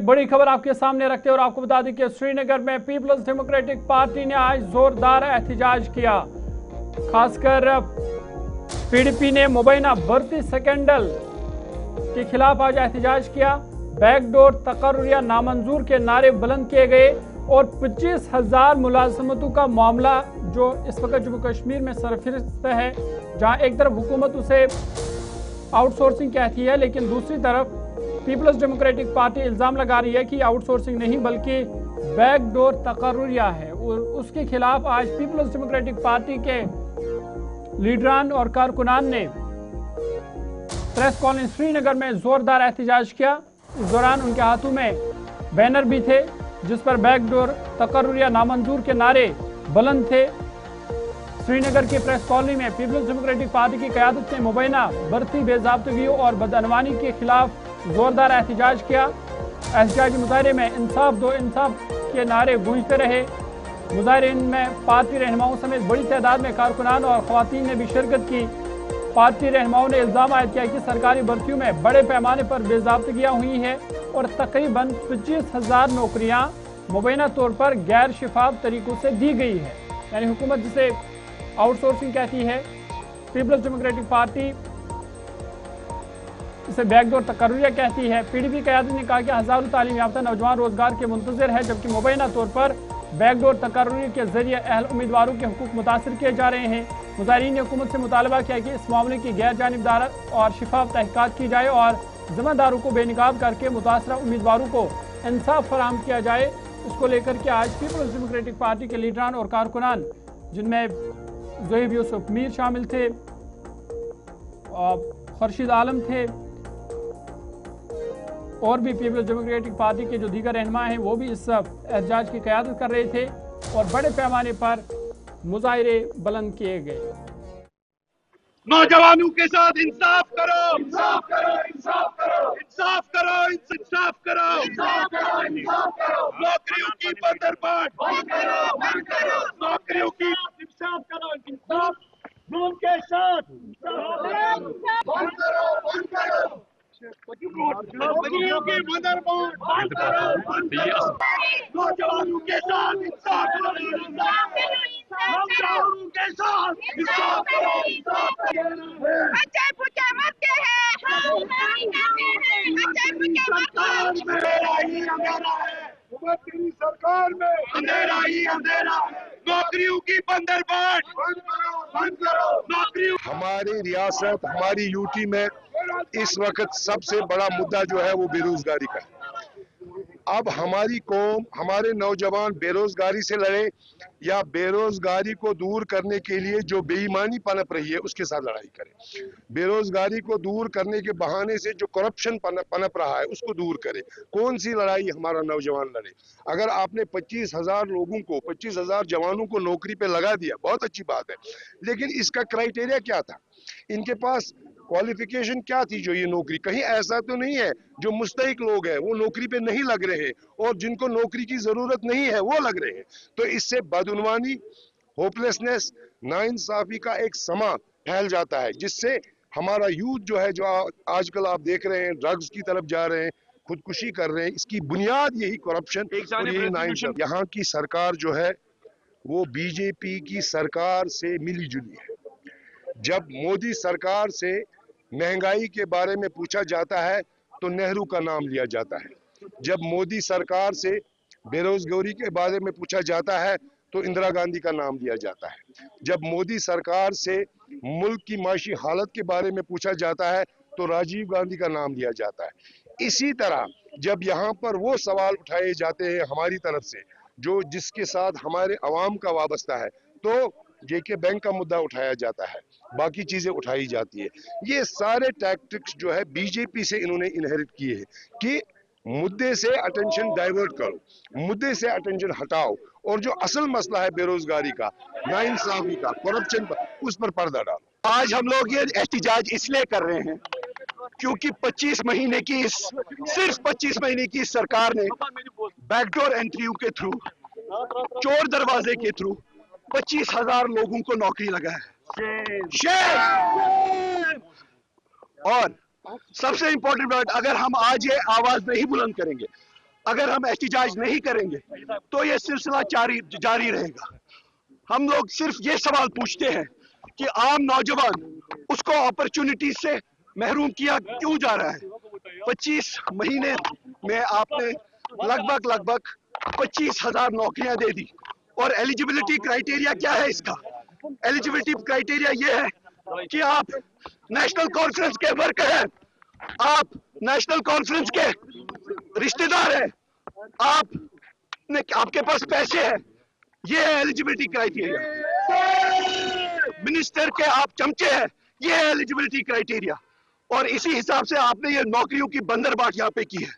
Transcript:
एक बड़ी खबर आपके सामने रखते हैं और आपको बता दें कि श्रीनगर में पीपल्स डेमोक्रेटिक पार्टी ने आज जोरदार एहतजाज किया। खासकर पीडीपी ने मुबैना भर्ती स्कैंडल के खिलाफ आज एहतजाज किया। बैकडोर तकर्रुर या नामंजूर के नारे बुलंद किए गए और 25,000 मुलाजमतों का मामला जो इस वक्त जम्मू कश्मीर में सरफहरिस्त है, जहां एक तरफ हुकूमत उसे आउटसोर्सिंग कहती है, लेकिन दूसरी तरफ पीपल्स डेमोक्रेटिक पार्टी इल्ज़ाम लगा रही है कि आउटसोर्सिंग नहीं बल्कि बैकडोर तकर्रुरिया है। और उसके खिलाफ आज पीपल्स डेमोक्रेटिक पार्टी के लीडरान और कारकुनान ने प्रेस कॉलोनी श्रीनगर में जोरदार एहतजाज किया। इस दौरान उनके हाथों में बैनर भी थे जिस पर बैकडोर तकर्रुरिया नामंजूर के नारे बुलंद थे। श्रीनगर की प्रेस कॉलोनी में पीपल्स डेमोक्रेटिक पार्टी की क़यादत ने मुबैना भर्ती बेज़ाब्तगी और बदअनवानी के खिलाफ जोरदार एहतजाज किया। एहतजाजी मुजाहरे में इंसाफ दो इंसाफ के नारे गूंजते रहे। मुजाहरीन में पार्टी रहनुमाओं समेत बड़ी तादाद में कारकुनान और ख़वातीन ने भी शिरकत की। पार्टी रहनुमाओं ने इल्ज़ाम आयद किया कि सरकारी भर्तियों में बड़े पैमाने पर बेज़ाब्तगियाँ हुई हैं और तकरीबन 25,000 नौकरियाँ मुबैना तौर पर गैर शफाफ तरीक़ों से दी गई है। यानी हुकूमत जिसे आउटसोर्सिंग कहती है, पीपल्स डेमोक्रेटिक पार्टी इसे बैकडोर तकर्रुरिया कहती है। पीडीपी क़यादत ने कहा कि हज़ारों तालीम याफ्ता नौजवान रोजगार के मुंतज़िर है, जबकि मुबैना तौर पर बैकडोर तकर्रुरिया के जरिए अहल उम्मीदवारों के हुकूक मुतासर किए जा रहे हैं। मुज़ाहिरीन ने हुकूमत से मुतालबा किया कि इस मामले की गैर जानिबदार और शफाफ तहक़ीक़ात की जाए और ज़िम्मेदारों को बेनकाब करके मुतासरा उम्मीदवारों को इंसाफ फराहम किया जाए। इसको लेकर के आज पीपल्स डेमोक्रेटिक पार्टी के लीडरान और कारकुनान, जिनमें ज़ोहिब यूसुफ मीर शामिल थे, खुर्शीद आलम थे और भी पीपल्स डेमोक्रेटिक पार्टी के जो दीगर रहनुमा हैं, वो भी इस एहतजाज की क़यादत कर रहे थे और बड़े पैमाने पर मुजाहिरे बुलंद किए गए। नौजवानों के साथ इंसाफ करो, इंसाफ करो, इंसाफ करो, इंसाफ करो, इंसाफ करो, इंसाफ करो, इंसाफ करो। नौकरियों की बंदरबाट बंद करो, बंद करो। नौकरियों की इंसाफ करो, इंसाफ जुल्म के साथ बंद करो, बंद करो। नौकरियों की बंदरबाट बंद करो, बंद करो। नौजवानों के साथ इंसाफ करो, इंसाफ करो। नौजवानों के साथ इंसाफ करो, इंसाफ करो। बच्चे पूछे मरते हैं, हम नहीं कहते हैं। बच्चे पूछे मरते हैं। अंधेरा ही अंधेरा है, तेरी सरकार में अंधेरा ही अंधेरा है। नौकरियों की बंदरबाट बंद करो, बंद करो। नौकरियों हमारी रियासत, हमारी यूटी में इस वक्त सबसे बड़ा मुद्दा जो है वो बेरोजगारी का है। अब हमारी कौम, हमारे नौजवान बेरोजगारी से लड़े या बेरोजगारी को दूर करने के लिए जो बेईमानी पनप रही है उसके साथ लड़ाई करें। बेरोजगारी को दूर करने के बहाने से जो करप्शन पनप रहा है उसको दूर करें। कौन सी लड़ाई हमारा नौजवान लड़े? अगर आपने 25,000 लोगों को, 25,000 जवानों को नौकरी पे लगा दिया, बहुत अच्छी बात है, लेकिन इसका क्राइटेरिया क्या था? इनके पास क्वालिफिकेशन क्या थी जो ये नौकरी? कहीं ऐसा तो नहीं है जो मुस्तहिक लोग हैं वो नौकरी पे नहीं लग रहे और जिनको नौकरी की जरूरत नहीं है वो लग रहे हैं? तो इससे बदउनवानी, होपलेसनेस, नाइंसाफी का एक समा फैल जाता है, जिससे हमारा यूथ जो है, जो आजकल आप देख रहे हैं ड्रग्स की तरफ जा रहे हैं, खुदकुशी कर रहे हैं, इसकी बुनियाद यही करप्शन और यही नाइंसाफी। यहाँ की सरकार जो है वो बीजेपी की सरकार से मिली जुली है। जब मोदी सरकार से महंगाई के बारे में पूछा जाता है तो नेहरू का नाम लिया जाता है। जब मोदी सरकार से बेरोजगारी के बारे में पूछा जाता है तो इंदिरा गांधी का नाम लिया जाता है। जब मोदी सरकार से मुल्क की माशी हालत के बारे में पूछा जाता है तो राजीव गांधी का नाम लिया जाता है। इसी तरह जब यहाँ पर वो सवाल उठाए जाते हैं हमारी तरफ से जो जिसके साथ हमारे अवाम का वाबस्ता है, तो जेके बैंक का मुद्दा उठाया जाता है, बाकी चीजें उठाई जाती है। ये सारे टैक्टिक्स जो है बीजेपी से इन्होंने इनहेरिट किए हैं कि मुद्दे से अटेंशन डाइवर्ट करो, मुद्दे से अटेंशन हटाओ और जो असल मसला है बेरोजगारी का, नाइंसाफी का, करप्शन का, उस पर पर्दा डालो। आज हम लोग ये एहतजाज इसलिए कर रहे हैं क्योंकि 25 महीने की सिर्फ 25 महीने की सरकार ने बैकडोर एंट्रियों के थ्रू, चोर दरवाजे के थ्रू 25,000 लोगों को नौकरी लगा है। और सबसे इंपॉर्टेंट बात, अगर हम आज ये आवाज नहीं बुलंद करेंगे اگر ہم احتجاج نہیں کریں گے تو یہ سلسلہ جاری رہے گا. ہم لوگ صرف یہ سوال پوچھتے ہیں کہ عام نوجوان اس کو اپرچونٹی سے محروم کیا کیوں جا رہا ہے. 25 مہینے میں آپ نے لگ بھگ 25,000 نوکریاں دے دی. اور ایلیجیبلٹی کرائیٹیریا کیا ہے اس کا؟ ایلیجیبلٹی کرائیٹیریا یہ ہے کہ آپ نیشنل کانفرنس کے ورکر ہیں, آپ نیشنل کانفرنس کے رشتہ دار ہیں, آپ کے پاس پیسے ہیں. یہ ہے ایلیجیبلٹی کرائیٹیریا. منسٹر کے آپ چمچے ہیں, یہ ہے ایلیجیبلٹی کرائیٹیریا. اور اسی حساب سے آپ نے یہ نوکریوں کی بندرباٹ یہاں پہ کی ہے.